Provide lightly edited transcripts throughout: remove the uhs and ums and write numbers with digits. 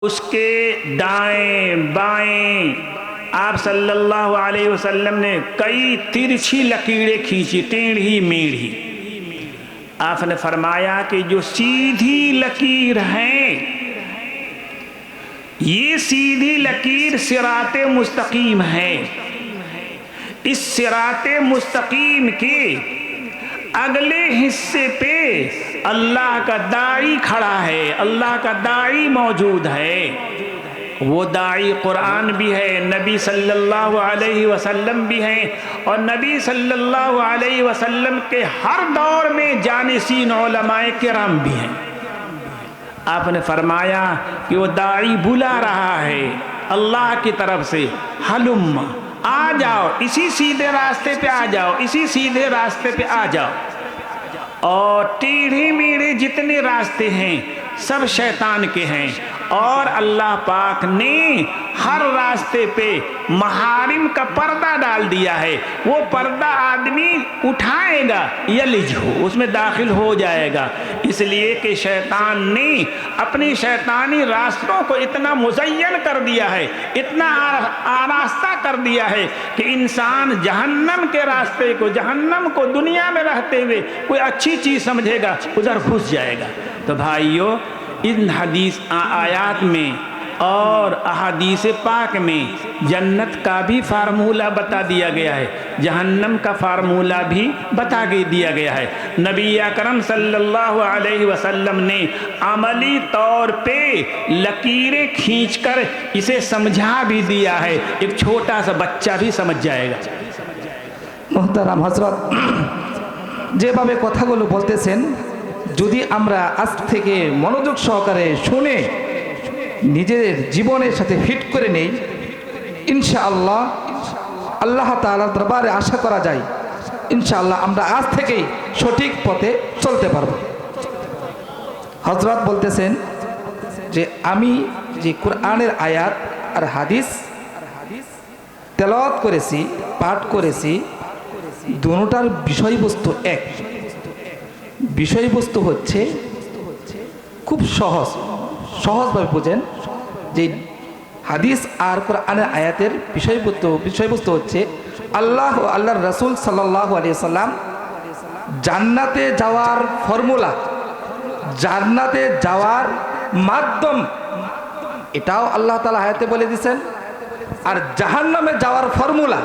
उसके दाएं बाएं आप सल्लल्लाहु अलैहि वसल्लम ने कई तिरछी लकीरें खींची, टेढ़ी मेढ़ी। आपने फरमाया कि जो सीधी लकीर है, ये सीधी लकीर सिराते मुस्तकीम है। इस सिराते मुस्तकीम के अगले हिस्से पे अल्लाह का दाई खड़ा है, अल्लाह का दाई मौजूद है। वो दाई कुरान भी है, नबी सल्लल्लाहु अलैहि वसल्लम भी हैं, और नबी सल्लल्लाहु अलैहि वसल्लम के हर दौर में जानिसीन उलमाए किराम भी हैं। आपने फरमाया कि वो दाई बुला रहा है अल्लाह की तरफ से, हलुम्मा, आ जाओ, इसी सीधे रास्ते पे आ जाओ, इसी सीधे रास्ते पे आ जाओ। और टेढ़े मेढ़े जितने रास्ते हैं सब शैतान के हैं, और अल्लाह पाक ने हर रास्ते पे महारिम का पर्दा डाल दिया है। वो पर्दा आदमी उठाएगा यलिज हो, उसमें दाखिल हो जाएगा, इसलिए कि शैतान ने अपने शैतानी रास्तों को इतना मुज़य्यन कर दिया है, इतना आरास्ता कर दिया है कि इंसान जहन्नम के रास्ते को, जहन्नम को दुनिया में रहते हुए कोई अच्छी चीज़ समझेगा, उधर घुस जाएगा। तो भाइयों, इन हदीस आयात में और अहादीस पाक में जन्नत का भी फार्मूला बता दिया गया है, जहन्नम का फार्मूला भी बता दिया गया है। नबी अकरम सल्लल्लाहु अलैहि वसल्लम ने अमली तौर पे लकीरें खींचकर इसे समझा भी दिया है, एक छोटा सा बच्चा भी समझ जाएगा। मोहताराम हजरत যেভাবে কথাগুলো বলতেছেন, যদি আমরা আজ থেকে মনোযোগ সহকারে শুনে নিজের জীবনের সাথে ফিট করে নেই, ইনশাআল্লাহ আল্লাহ তাআলার দরবারে আশা করা যায় ইনশাআল্লাহ আমরা আজ থেকেই সঠিক পথে চলতে পারব। হযরত বলতেছেন যে আমি যে কোরআনের আয়াত আর হাদিস তেলাওয়াত করেছি, পাঠ করেছি, দুটোটার বিষয়বস্তু এক। বিষয়বস্তু হচ্ছে খুব সহজভাবে বোঝেন যে হাদিস আর কোরআনের আয়াতের বিষয়বস্তু হচ্ছে আল্লাহ ও আল্লাহর রাসূল সাল্লাল্লাহু আলাইহি সাল্লাম জান্নাতে যাওয়ার ফর্মুলা, জান্নাতে যাওয়ার মাধ্যম, এটাও আল্লাহ তাআলা আয়াতে বলে দিয়েছেন। আর জাহান্নামে যাওয়ার ফর্মুলা,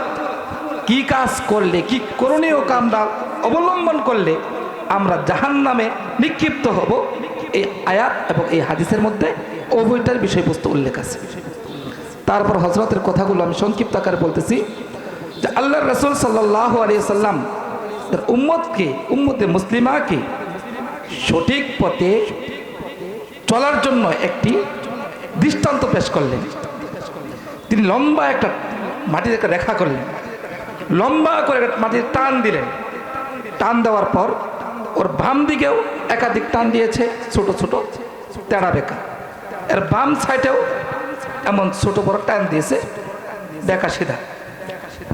কি কাজ করলে, কি করণীয় কামরা অবলম্বন করলে আমরা জাহান্নামে নিক্ষিপ্ত হব, এই আয়াত এবং এই হাদিসের মধ্যে উভয়টার বিষয়বস্তু উল্লেখ আছে। তারপর হযরতের কথাগুলো আমি সংক্ষিপ্ত আকারে বলতেছি যে আল্লাহর রাসূল সাল্লাল্লাহু আলাইহি সাল্লাম উম্মতকে, উম্মতে মুসলিমাকে সঠিক পথে চলার জন্য একটি দৃষ্টান্ত পেশ করলেন। তিনি লম্বা একটা মাটির একটা রেখা করলেন, লম্বা করে মাটির টান দিলেন। টান দেওয়ার পর ওর বাম দিকেও একাধিক টান দিয়েছে, ছোট ছোট তেড়া বেঁকা, এর বাম সাইডেও এমন ছোট বড় টান দিয়েছে, বেঁকা সিধা।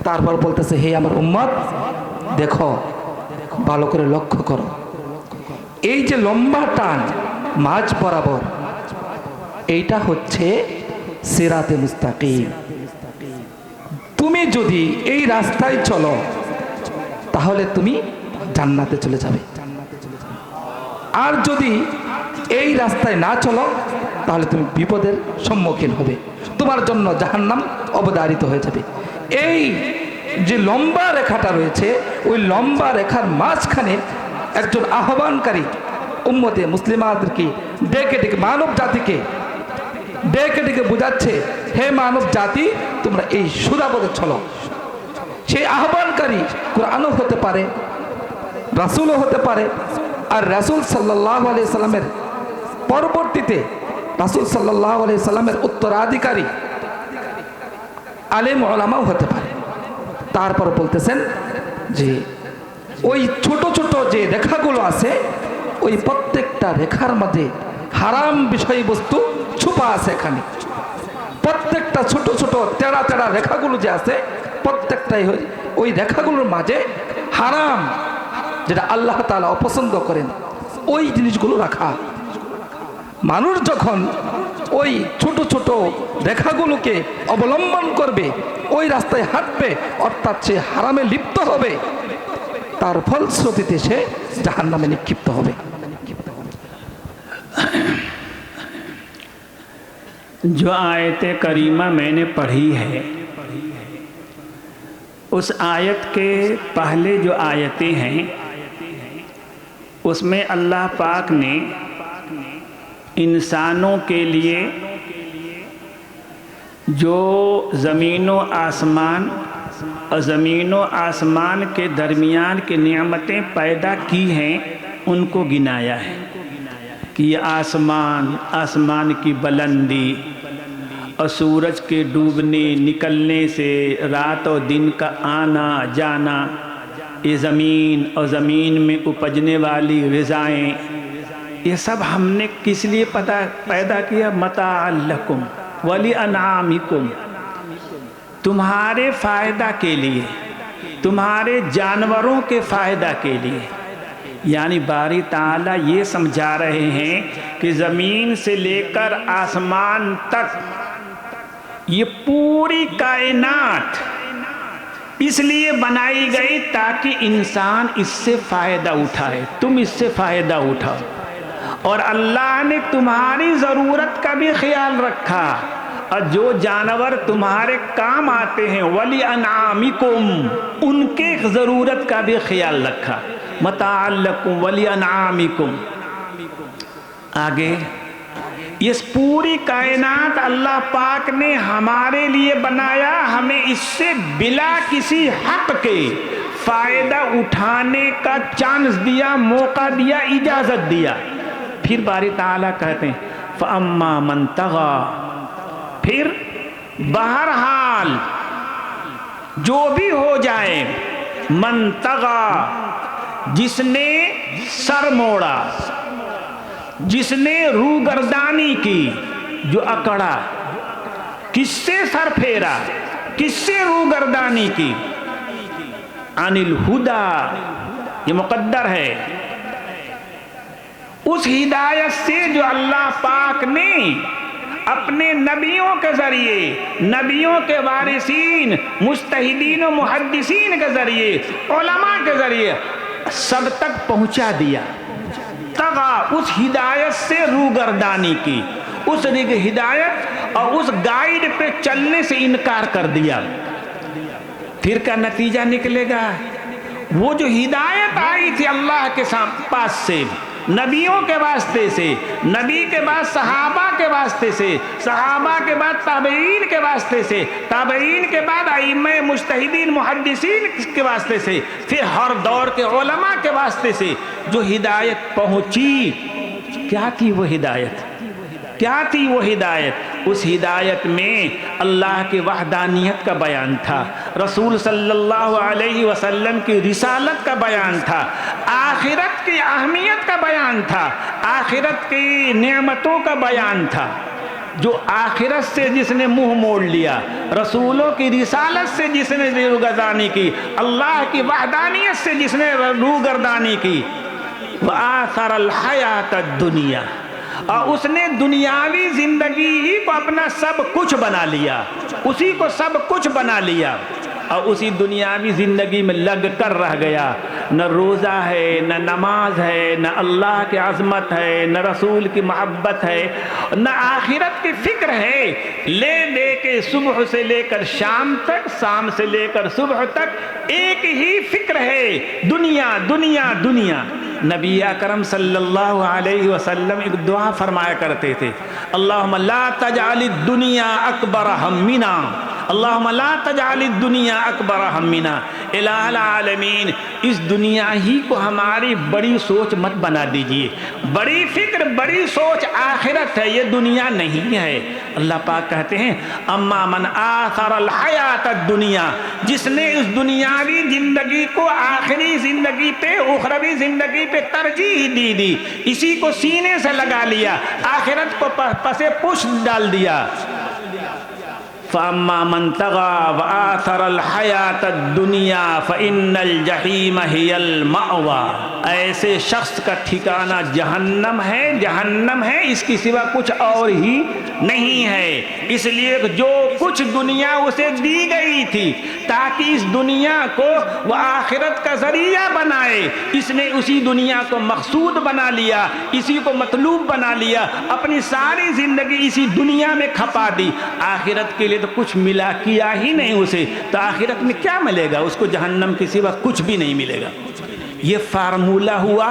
তারপর বলতেছে, হে আমার উম্মত, দেখো, ভালো করে লক্ষ্য করো, এই যে লম্বা টান মাঝ বরাবর, এইটা হচ্ছে সিরাতে মুস্তাকিম। তুমি যদি এই রাস্তায় চলো তাহলে তুমি জান্নাতে চলে যাবে, আর যদি এই রাস্তায় না চলো তাহলে তুমি বিপদের সম্মুখীন হবে, তোমার জন্য জাহান্নাম অবধারিত হয়ে যাবে। এই যে লম্বা রেখাটা রয়েছে, ওই লম্বা রেখার মাঝখানে একজন আহ্বানকারী উম্মতে মুসলিমাদেরকে ডেকে ডেকে, মানব জাতিকে ডেকে ডেকে বোঝাচ্ছে, হে মানব জাতি, তোমরা এই সুরাপথে চলো। সেই আহ্বানকারী কোরআনও হতে পারে, রাসূলও হতে পারে, আর রাসূল সাল্লাল্লাহু আলাইহি সাল্লামের পরবর্তীতে রাসূল সাল্লাল্লাহু আলাইহি সাল্লামের উত্তরাধিকারী আলেম উলামাও হতে পারে। তারপর বলতেছেন যে ওই ছোট ছোট যে রেখাগুলো আছে, ওই প্রত্যেকটা রেখার মাঝে হারাম বিষয়বস্তু ছুপা আছে। এখানে প্রত্যেকটা ছোট ছোট তেড়া তেড়া রেখাগুলো যে আছে, প্রত্যেকটাই ওই রেখাগুলোর মাঝে হারাম, যেটা আল্লাহ তাআলা অপছন্দ করেন, ওই জিনিসগুলো রাখা। মানুষ যখন ওই ছোট ছোট রেখাগুলোকে অবলম্বন করবে, ওই রাস্তায় হাঁটবে, অর্থাৎ সে হারামে লিপ্ত হবে, তার ফলশ্রুতিতে সে জাহান্নামে নিক্ষিপ্ত হবে। जो आयत करीमा मैंने पढ़ी है, उस आयत के पहले जो आयतें हैं उसमें अल्लाह पाक ने इंसानों के लिए जो ज़मीनों आसमान और ज़मीनों आसमान के दरमियान की नेमतें पैदा की हैं उनको गिनाया है कि ये आसमान, आसमान की बुलंदी और सूरज के डूबने निकलने से रात और दिन का आना जाना, ये ज़मीन और ज़मीन में उपजने वाली ग़िज़ाएँ, ये सब हमने किस लिए पैदा किया? मताअल लकुम वली अनआमिकुम, तुम्हारे फ़ायदा के लिए, तुम्हारे जानवरों के फ़ायदा के लिए। यानी बारी ताला ये समझा रहे हैं कि ज़मीन से लेकर आसमान तक ये पूरी कायनात इसलिए बनाई गई ताकि इंसान इससे फ़ायदा उठाए, तुम इससे फ़ायदा उठाओ। और अल्लाह ने तुम्हारी ज़रूरत का भी ख्याल रखा, और जो जानवर तुम्हारे काम आते हैं वली अनआमिकुम, उनके ज़रूरत का भी ख्याल रखा। मताअल लकुम वली अनआमिकुम। आगे इस पूरी कायनात अल्लाह पाक ने हमारे लिए बनाया, हमें इससे बिला किसी हक के फ़ायदा उठाने का चांस दिया, मौका दिया, इजाज़त दिया। फिर बारी ताला कहते हैं फ़अम्मा मन तग़ा, फिर बहरहाल जो भी हो जाए, मन तग़ा, जिसने सर मोड़ा, जिसने रूगर्दानी की, जो अकड़ा, किससे सर फेरा, किससे रूगर्दानी की? अनिल हुदा, ये मुक़द्दर है, उस हिदायत से जो अल्लाह पाक ने अपने नबियों के ज़रिए, नबियों के वारिसीन, मुज्तहिदीन और मुहद्दिसीन के ज़रिए, उलमा के ज़रिए सब तक पहुँचा दिया। तगा, उस हिदायत से रूगर्दानी की, उस हिदायत और उस गाइड पे चलने से इनकार कर दिया। फिर क्या नतीजा निकलेगा? वो जो हिदायत आई थी अल्लाह के पास से, नबियों के वास्ते से, नबी के बाद सहाबा के वास्ते से, सहाबा के बाद ताबईन के वास्ते से, ताबईन के बाद आइम्मे मुज्तहिदीन मुहद्दिसीन के वास्ते से, फिर हर दौर के उलमा के वास्ते से जो हिदायत पहुंची, क्या थी वो हिदायत? क्या थी वो हिदायत? उस हिदायत में अल्लाह की वहदानियत का बयान था, रसूल सल्लल्लाहु अलैहि वसल्लम की रिसालत का बयान था, आखिरत की अहमियत का बयान था, आखिरत की नेमतों का बयान था। जो आखिरत से जिसने मुंह मोड़ लिया, रसूलों की रिसालत से जिसने रूगर्दानी की, अल्लाह की वहदानियत से जिसने रूगर्दानी की, वआसरल हयात दुनिया, और उसने दुनियावी जिंदगी ही को अपना सब कुछ बना लिया, उसी को सब कुछ बना लिया, और उसी दुनियावी जिंदगी में लग कर रह गया। न रोज़ा है, न नमाज है, न अल्लाह की अज़मत है, न रसूल की मोहब्बत है, न आखिरत की फ़िक्र है। ले दे के सुबह से लेकर शाम तक, शाम से लेकर सुबह तक एक ही फ़िक्र है, दुनिया दुनिया दुनिया। नबी अकरम सल्लल्लाहु अलैहि वसल्लम एक दुआ फरमाया करते थे, अल्लाहुम्मा ला तजअलिद दुनिया अकबर हम्मिना, अल्लाहुम्मा ला तजअलिद दुनिया अकबर हम्मिना, इलाहल आलमीन, इस दुनिया ही को हमारी बड़ी सोच मत बना दीजिए। बड़ी फिक्र, बड़ी सोच आखिरत है, ये दुनिया नहीं है। अल्लाह पाक कहते हैं अम्मा मन आसरल हयात दुनिया, जिसने इस दुनियावी जिंदगी को आखिरी जिंदगी पे, उखरवी जिंदगी पे तरजीह दी, इसी को सीने से लगा लिया, आखिरत को पसे पुश डाल दिया। फ़अम्मा मन तग़ा व आसरल हयात दुनिया फ़इन्नल जहीम हियल मअवा, ऐसे शख्स का ठिकाना जहन्नम है, इसके सिवा कुछ और ही नहीं है। इसलिए जो कुछ दुनिया उसे दी गई थी ताकि इस दुनिया को वह आखिरत का जरिया बनाए, इसने उसी दुनिया को मकसूद बना लिया, इसी को मतलूब बना लिया, अपनी सारी जिंदगी इसी दुनिया में खपा दी। आखिरत के लिए तो कुछ मिला किया ही नहीं उसे, तो आखिरत में क्या मिलेगा उसको? जहन्नम के सिवा कुछ भी नहीं मिलेगा। ये फार्मूला हुआ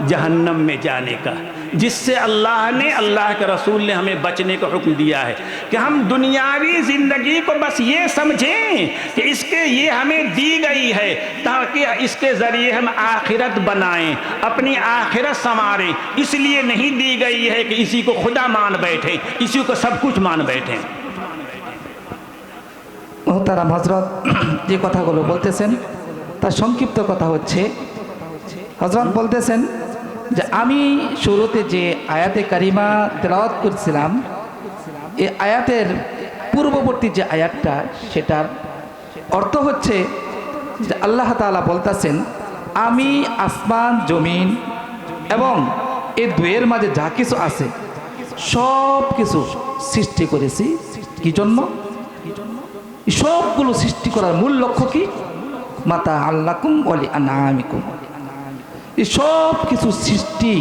जहन्नम में जाने का, जिससे अल्लाह के रसूल ने हमें बचने का हुक्म दिया है कि हम दुनियावी ज़िंदगी को बस ये समझें कि इसके ये हमें दी गई है ताकि इसके ज़रिए हम आखिरत बनाएं, अपनी आखिरत संवारें। इसलिए नहीं दी गई है कि इसी को खुदा मान बैठें, इसी को सब कुछ मान बैठें। মোহতারাম হযরত যে কথাগুলো বলতেছেন তার সংক্ষিপ্ত কথা হচ্ছে, হযরত বলতেছেন যে আমি শুরুতে যে আয়াতে কারিমা তেলাওয়াত করছিলাম, এই আয়াতের পূর্ববর্তী যে আয়াতটা সেটার অর্থ হচ্ছে যে আল্লাহ তাআলা বলতেছেন আমি আসমান জমিন এবং এই দুয়ের মাঝে যা কিছু আছে সব কিছু সৃষ্টি করেছি। কি জন্য? সবগুলো সৃষ্টি করার মূল লক্ষ্য কি? মাতা আল্লাকুম ওয়ালি আনআমিকুম। এই সব কিছু সৃষ্টি,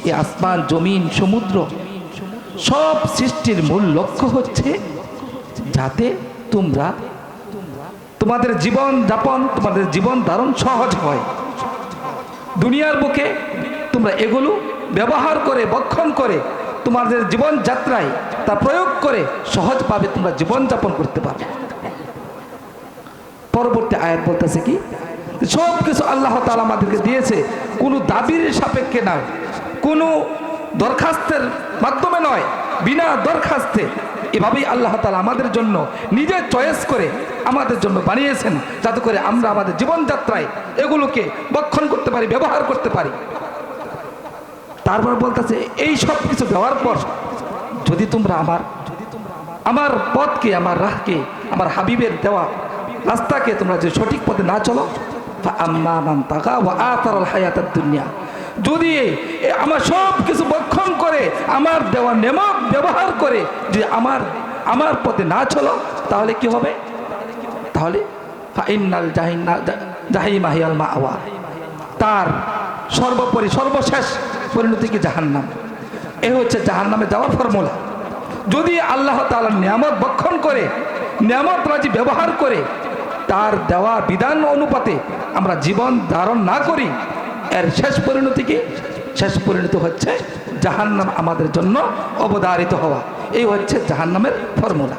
এই আসমান জমিন সমুদ্র সব সৃষ্টির মূল লক্ষ্য হচ্ছে যাতে তোমরা তোমাদের জীবন যাপন, তোমাদের জীবন ধারণ সহজ হয়। দুনিয়ার বুকে তোমরা এগুলো ব্যবহার করে বক্ষণ করে তোমাদের জীবন যাত্রায় তা প্রয়োগ করে সহজভাবে তোমরা জীবন যাপন করতে পারবে। পরবর্তী আয়াত বলতেছে কি? সব কিছু আল্লাহ তাআলা আমাদেরকে দিয়েছে, কোনো দাবির সাপেক্ষে নয়, কোনো দরখাস্তের মাধ্যমে নয়, বিনা দরখাস্তে এভাবেই আল্লাহ তাআলা আমাদের জন্য নিজে চয়েস করে আমাদের জন্য বানিয়েছেন, যাতে করে আমরা আমাদের জীবনযাত্রায় এগুলোকে বক্ষণ করতে পারি, ব্যবহার করতে পারি। তারপর বলতেছে এই সব কিছু দেওয়ার পর যদি তোমরা আমার পথকে, আমার রাহকে, আমার হাবিবের দেওয়া রাস্তাকে তোমরা যে সঠিক পথে না চলো, আম্মা মান তাগা ওয়া আতারাল হায়াতাদ দুনিয়া, যদি আমার সব কিছু বক্ষণ করে আমার দেওয়া নেমক ব্যবহার করে যদি আমার পথে না চলো, তাহলে কি হবে? তাহলে ফাইনাল জাহিমা হিয়াল মাওয়া, তার সর্বোপরি সর্বশেষ পরিণতি কি? জাহান্নাম। এ হচ্ছে জাহান্নামে যাওয়ার ফর্মুলা। যদি আল্লাহ তাআলার নিয়ামত বক্ষণ করে, নিয়ামত রাজি ব্যবহার করে, তার দেওয়া বিধান অনুপাতে আমরা জীবন ধারণ না করি, এর শেষ পরিণতি কি? শেষ পরিণতি হচ্ছে জাহান্নাম আমাদের জন্য অবধারিত হওয়া। এই হচ্ছে জাহান্নামের ফর্মুলা।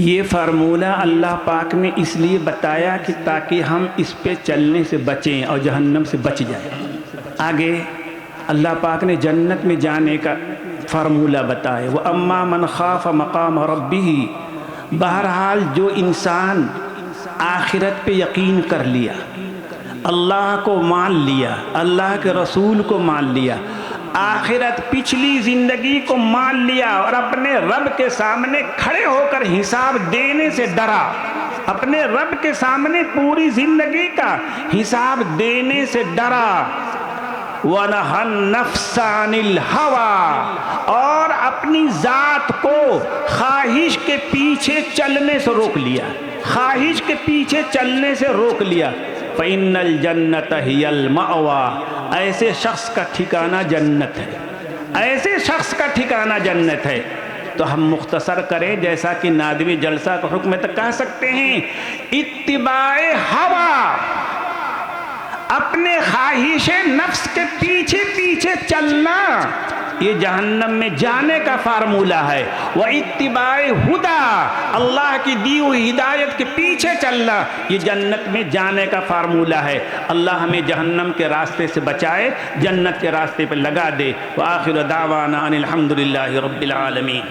ये फार्मूला अल्लाह पाक ने इसलिए बताया कि ताकि हम इस पे चलने से बचें और जहन्नम से बच जाएं। आगे अल्लाह पाक ने जन्नत में जाने का फार्मूला बताया, वह अम्मा मन खाफ मकाम रब्बिही। बहरहाल जो इंसान आखिरत पे यकीन कर लिया, अल्लाह को मान लिया, अल्लाह के रसूल को मान लिया, आखिरत पिछली ज़िंदगी को मान लिया और अपने रब के सामने खड़े होकर हिसाब देने से डरा, अपने रब के सामने पूरी ज़िंदगी का हिसाब देने से डरा, वनहन नफ्सानिल हवा, और अपनी ज़ात को ख्वाहिश के पीछे चलने से रोक लिया, ख्वाहिश के पीछे चलने से रोक लिया। फ़इन्नल जन्नत हियल मअवा, ऐसे शख्स का ठिकाना जन्नत है, ऐसे शख्स का ठिकाना जन्नत है। तो हम मुख्तसर करें, जैसा कि नादवी जलसा का हुक्म तक कह सकते हैं, इत्तिबाए हवा, अपने ख्वाहिशे नफ्स के पीछे पीछे चलना, ये जहन्नम में जाने का फार्मूला है। वह इत्तिबाए हुदा, अल्लाह की दी हुई हिदायत के पीछे चलना, ये जन्नत में जाने का फार्मूला है। अल्लाह हमें जहन्नम के रास्ते से बचाए, जन्नत के रास्ते पर लगा दे। व आखिर दावाना अनिल हम्दुलिल्लाहि रब्बिल आलमीन।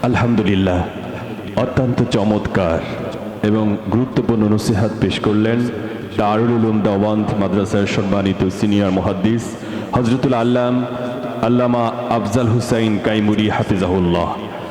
আলহামদুলিল্লাহ, অত্যন্ত চমৎকার এবং গুরুত্বপূর্ণ নসিহত পেশ করলেন দারুল উলুম দেওবন্দ মাদ্রাসার সম্মানিত সিনিয়র মুহাদ্দিস হযরতুল আল্লামা আফজাল হুসাইন কাইমুরি হাফিজাহুল্লাহ।